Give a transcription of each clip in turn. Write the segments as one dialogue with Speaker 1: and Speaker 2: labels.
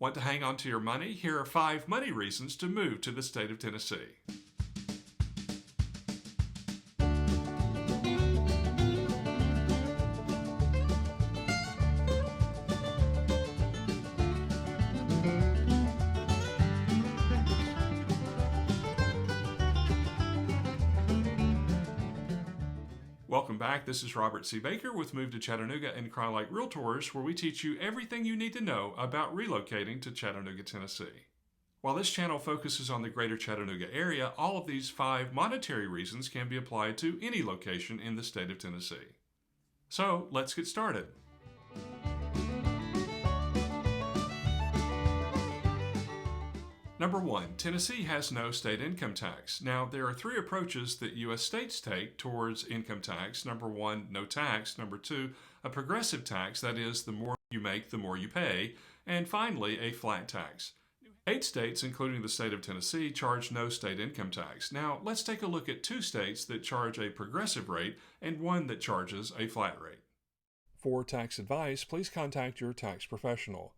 Speaker 1: Want to hang on to your money? Here are 5 money reasons to move to the state of Tennessee. Welcome back. This is Robert C. Baker with Move to Chattanooga and Crye-Leike Realtors, where we teach you everything you need to know about relocating to Chattanooga, Tennessee. While this channel focuses on the greater Chattanooga area, all of these 5 monetary reasons can be applied to any location in the state of Tennessee. So, let's get started. Number 1, Tennessee has no state income tax. Now, there are 3 approaches that U.S. states take towards income tax. Number 1, no tax. Number 2, a progressive tax, that is, the more you make, the more you pay. And finally, a flat tax. 8 states, including the state of Tennessee, charge no state income tax. Now, let's take a look at 2 states that charge a progressive rate and 1 that charges a flat rate. For tax advice, please contact your tax professional.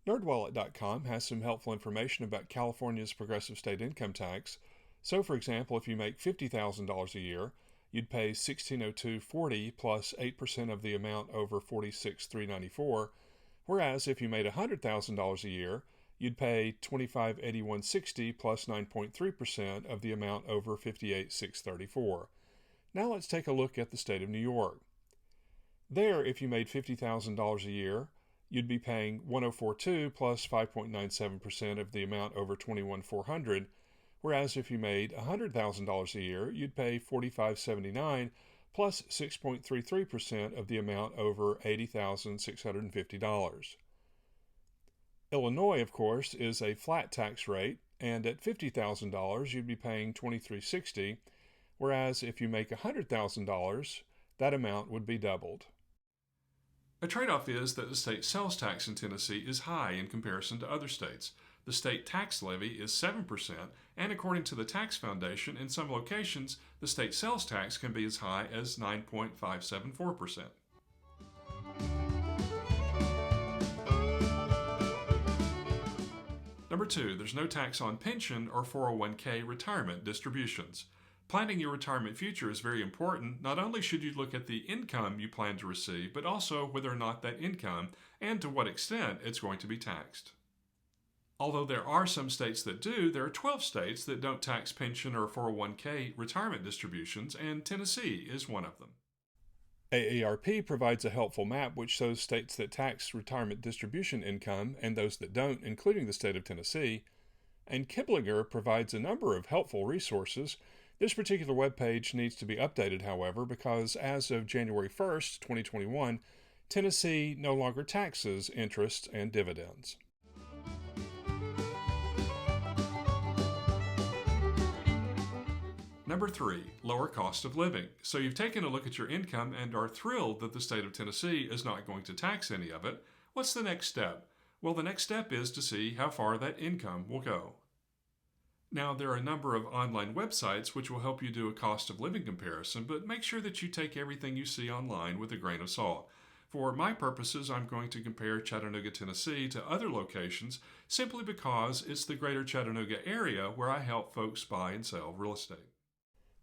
Speaker 1: NerdWallet.com has some helpful information about California's progressive state income tax. So, for example, if you make $50,000 a year, you'd pay $1,602.40 plus 8% of the amount over $46,394, whereas if you made $100,000 a year, you'd pay $2,581.60 plus 9.3% of the amount over $58,634. Now let's take a look at the state of New York. There, if you made $50,000 a year, you'd be paying $104.2 plus 5.97% of the amount over $21,400, whereas if you made $100,000 a year, you'd pay $45.79 plus 6.33% of the amount over $80,650. Illinois, of course, is a flat tax rate, and at $50,000 you'd be paying $23.60, whereas if you make $100,000, that amount would be doubled. A trade-off is that the state sales tax in Tennessee is high in comparison to other states. The state tax levy is 7%, and according to the Tax Foundation, in some locations, the state sales tax can be as high as 9.574%. Number 2, there's no tax on pension or 401k retirement distributions. Planning your retirement future is very important. Not only should you look at the income you plan to receive, but also whether or not that income and to what extent it's going to be taxed. Although there are some states that do, there are 12 states that don't tax pension or 401k retirement distributions, and Tennessee is one of them. AARP provides a helpful map which shows states that tax retirement distribution income and those that don't, including the state of Tennessee. And Kiplinger provides a number of helpful resources. This particular webpage needs to be updated, however, because as of January 1st, 2021, Tennessee no longer taxes interest and dividends. Number 3, lower cost of living. So you've taken a look at your income and are thrilled that the state of Tennessee is not going to tax any of it. What's the next step? Well, the next step is to see how far that income will go. Now, there are a number of online websites which will help you do a cost of living comparison, but make sure that you take everything you see online with a grain of salt. For my purposes, I'm going to compare Chattanooga, Tennessee to other locations simply because it's the greater Chattanooga area where I help folks buy and sell real estate.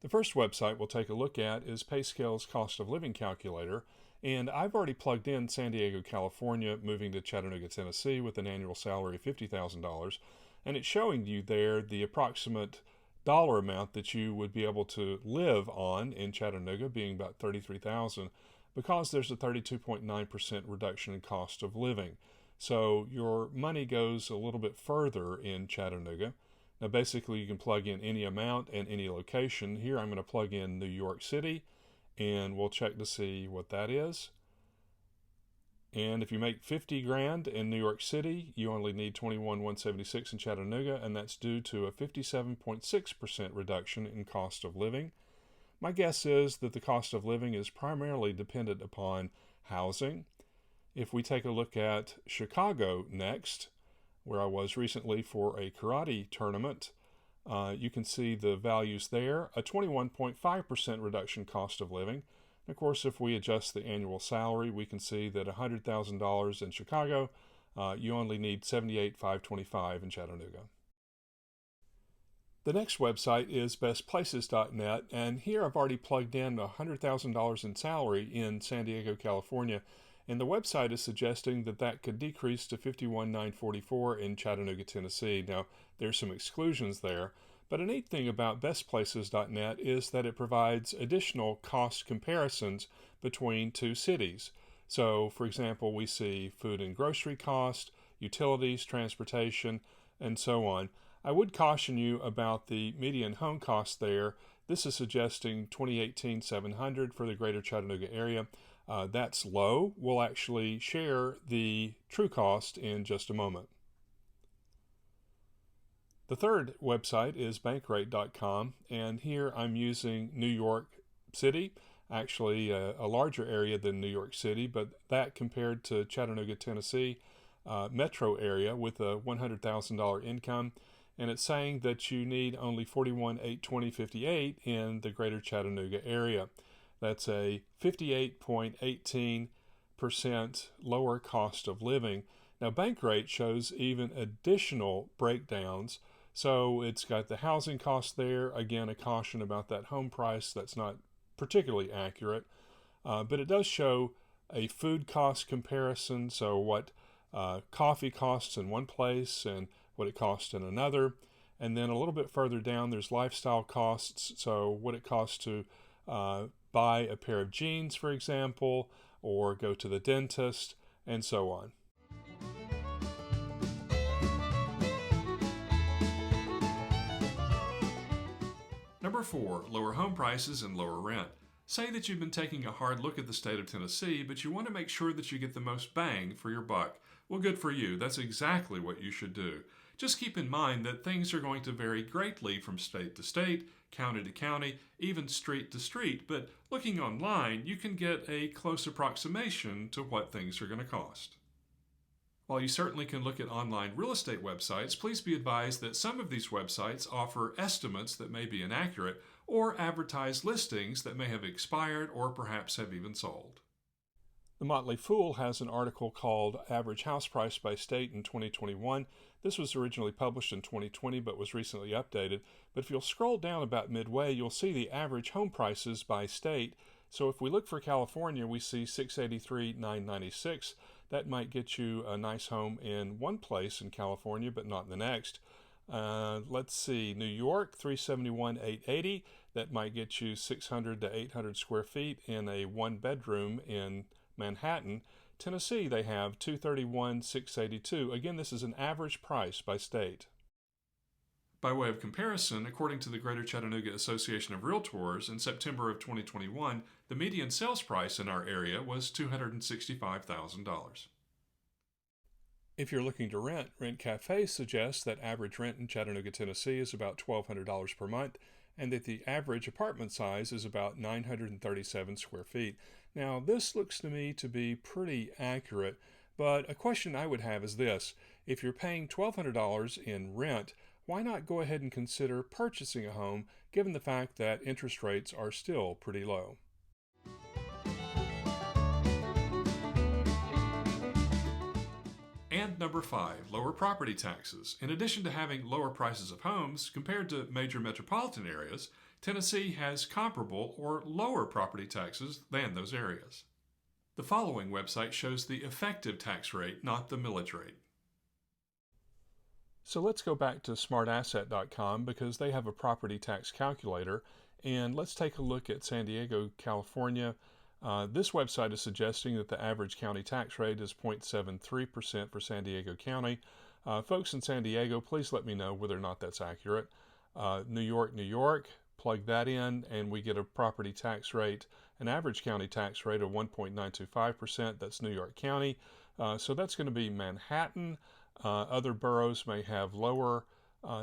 Speaker 1: The first website we'll take a look at is PayScale's Cost of Living Calculator, and I've already plugged in San Diego, California, moving to Chattanooga, Tennessee with an annual salary of $50,000. And it's showing you there the approximate dollar amount that you would be able to live on in Chattanooga, being about $33,000, because there's a 32.9% reduction in cost of living. So your money goes a little bit further in Chattanooga. Now basically you can plug in any amount and any location. Here I'm going to plug in New York City, and we'll check to see what that is. And if you make $50,000 in New York City, you only need $21,176 in Chattanooga, and that's due to a 57.6% reduction in cost of living. My guess is that the cost of living is primarily dependent upon housing. If we take a look at Chicago next, where I was recently for a karate tournament, you can see the values there, a 21.5% reduction cost of living. Of course, if we adjust the annual salary, we can see that $100,000 in Chicago You only need $78,525 in Chattanooga. The next website is bestplaces.net, and here I've already plugged in $100,000 in salary in San Diego, California, and the website is suggesting that that could decrease to $51,944 in Chattanooga, Tennessee. Now, there's some exclusions there, but a neat thing about bestplaces.net is that it provides additional cost comparisons between two cities. So, for example, we see food and grocery cost, utilities, transportation, and so on. I would caution you about the median home cost there. This is suggesting $2018,700 for the greater Chattanooga area. That's low. We'll actually share the true cost in just a moment. The third website is bankrate.com, and here I'm using New York City, actually a larger area than New York City, but that compared to Chattanooga, Tennessee metro area with a $100,000 income. And it's saying that you need only $41,820.58 in the greater Chattanooga area. That's a 58.18% lower cost of living. Now, Bankrate shows even additional breakdowns. So it's got the housing cost there. Again, a caution about that home price. That's not particularly accurate. But it does show a food cost comparison. So what coffee costs in one place and what it costs in another. And then a little bit further down, there's lifestyle costs. So what it costs to buy a pair of jeans, for example, or go to the dentist, and so on. Number 4, lower home prices and lower rent. Say that you've been taking a hard look at the state of Tennessee, but you want to make sure that you get the most bang for your buck. Well, good for you. That's exactly what you should do. Just keep in mind that things are going to vary greatly from state to state, county to county, even street to street, but looking online, you can get a close approximation to what things are going to cost. While you certainly can look at online real estate websites, please be advised that some of these websites offer estimates that may be inaccurate or advertise listings that may have expired or perhaps have even sold. The Motley Fool has an article called Average House Price by State in 2021. This was originally published in 2020 but was recently updated. But if you'll scroll down about midway, you'll see the average home prices by state. So if we look for California, we see $683,996. That might get you a nice home in one place in California, but not in the next. Let's see, New York, $371,880. That might get you 600 to 800 square feet in a one-bedroom in Manhattan. Tennessee, they have $231,682. Again, this is an average price by state. By way of comparison, according to the Greater Chattanooga Association of Realtors, in September of 2021, the median sales price in our area was $265,000. If you're looking to rent, Rent Cafe suggests that average rent in Chattanooga, Tennessee is about $1,200 per month, and that the average apartment size is about 937 square feet. Now, this looks to me to be pretty accurate, but a question I would have is this. If you're paying $1,200 in rent, why not go ahead and consider purchasing a home, given the fact that interest rates are still pretty low? And number 5, lower property taxes. In addition to having lower prices of homes compared to major metropolitan areas, Tennessee has comparable or lower property taxes than those areas. The following website shows the effective tax rate, not the millage rate. So let's go back to smartasset.com because they have a property tax calculator, and let's take a look at San Diego, California. This website is suggesting that the average county tax rate is 0.73% for San Diego County. Folks in San Diego, please let me know whether or not that's accurate. New York, plug that in, and we get a property tax rate, an average county tax rate of 1.925%. That's New York County. So that's going to be Manhattan. Other boroughs may have lower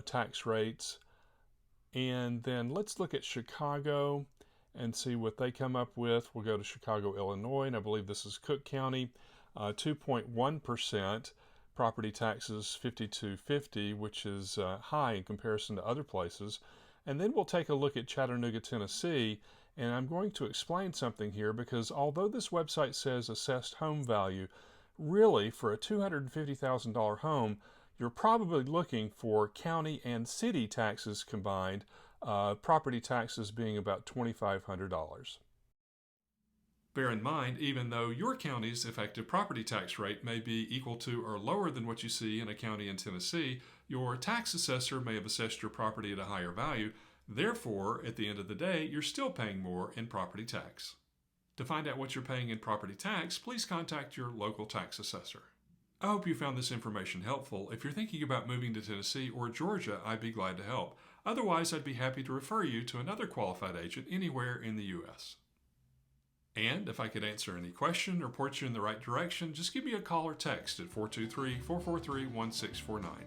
Speaker 1: tax rates. And then let's look at Chicago and see what they come up with. We'll go to Chicago, Illinois, and I believe this is Cook County. 2.1%. Property taxes $52.50, which is high in comparison to other places. And then we'll take a look at Chattanooga, Tennessee, and I'm going to explain something here because although this website says assessed home value, Really, for a $250,000 home, you're probably looking for county and city taxes combined, property taxes being about $2,500. Bear in mind, even though your county's effective property tax rate may be equal to or lower than what you see in a county in Tennessee, your tax assessor may have assessed your property at a higher value. Therefore, at the end of the day, you're still paying more in property tax. To find out what you're paying in property tax, please contact your local tax assessor. I hope you found this information helpful. If you're thinking about moving to Tennessee or Georgia, I'd be glad to help. Otherwise, I'd be happy to refer you to another qualified agent anywhere in the U.S. And if I could answer any question or point you in the right direction, just give me a call or text at 423-443-1649.